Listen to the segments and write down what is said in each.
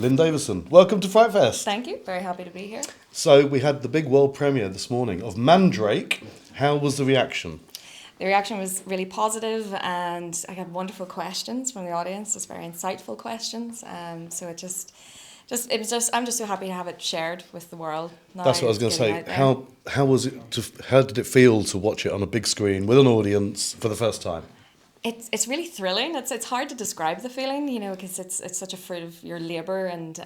Lynne Davison, welcome to FrightFest. Thank you. Very happy to be here. So we had the big world premiere this morning of Mandrake. How was the reaction? The reaction was really positive, and I got wonderful questions from the audience. Just very insightful questions. So it was just. I'm just so happy to have it shared with the world. That's what I was going to say. How was it? How did it feel to watch it on a big screen with an audience for the first time? It's really thrilling. It's hard to describe the feeling, because it's such a fruit of your labour and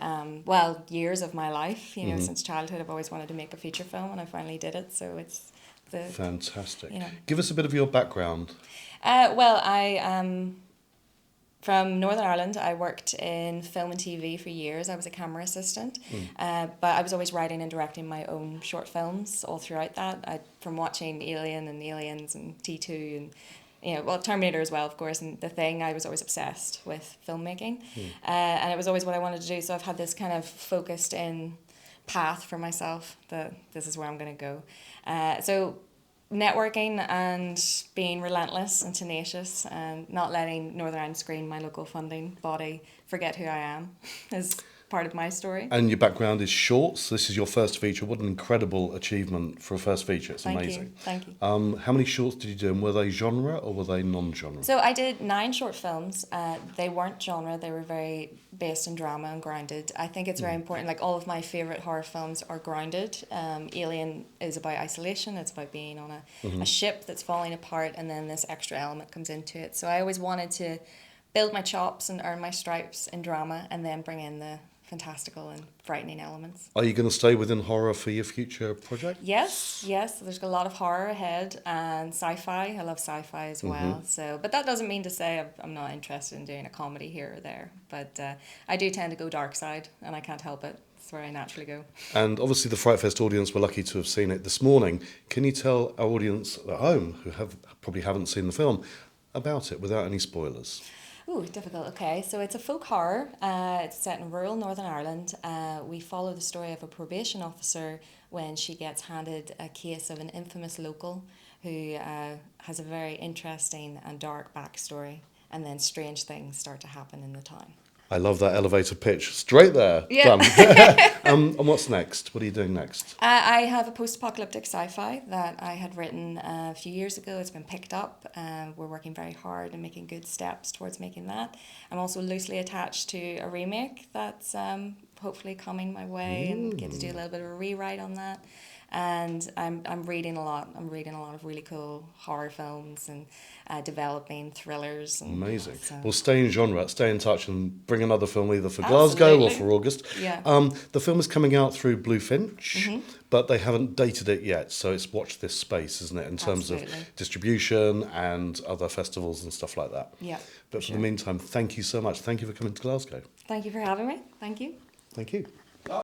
years of my life. Since childhood, I've always wanted to make a feature film, and I finally did it. So it's fantastic. Give us a bit of your background. I am from Northern Ireland. I worked in film and TV for years. I was a camera assistant, but I was always writing and directing my own short films all throughout that. From watching Alien and Aliens and T2 and Terminator as well, of course, and The Thing, I was always obsessed with filmmaking. And it was always what I wanted to do. So I've had this kind of focused in path for myself that this is where I'm going to go. So networking and being relentless and tenacious and not letting Northern Ireland Screen, my local funding body, forget who I am is part of my story. And your background is shorts. This is your first feature. What an incredible achievement for a first feature. It's amazing. Thank you. How many shorts did you do, and were they genre or were they non-genre? So I did 9 short films. They weren't genre. They were very based in drama and grounded. I think it's very important. Like, all of my favourite horror films are grounded. Alien is about isolation. It's about being on a ship that's falling apart, and then this extra element comes into it. So I always wanted to build my chops and earn my stripes in drama, and then bring in the fantastical and frightening elements. Are you going to stay within horror for your future project? Yes. There's a lot of horror ahead, and sci-fi. I love sci-fi as well. But that doesn't mean to say I'm not interested in doing a comedy here or there. But I do tend to go dark side, and I can't help it. It's where I naturally go. And obviously the FrightFest audience were lucky to have seen it this morning. Can you tell our audience at home, who probably haven't seen the film, about it without any spoilers? Ooh, difficult. Okay, so it's a folk horror. It's set in rural Northern Ireland. We follow the story of a probation officer when she gets handed a case of an infamous local who has a very interesting and dark backstory, and then strange things start to happen in the town. I love that elevator pitch. Straight there. Yeah. Done. And what's next? What are you doing next? I have a post-apocalyptic sci-fi that I had written a few years ago. It's been picked up. We're working very hard and making good steps towards making that. I'm also loosely attached to a remake that's hopefully coming my way, and get to do a little bit of a rewrite on that. And I'm reading a lot. I'm reading a lot of really cool horror films and developing thrillers. And amazing. Well, stay in genre, stay in touch, and bring another film either for Absolutely. Glasgow or for August. Yeah. The film is coming out through Bluefinch, but they haven't dated it yet, so it's watch this space, isn't it, in terms of distribution and other festivals and stuff like that. Yeah. But for the meantime, thank you so much. Thank you for coming to Glasgow. Thank you for having me. Thank you. Thank you.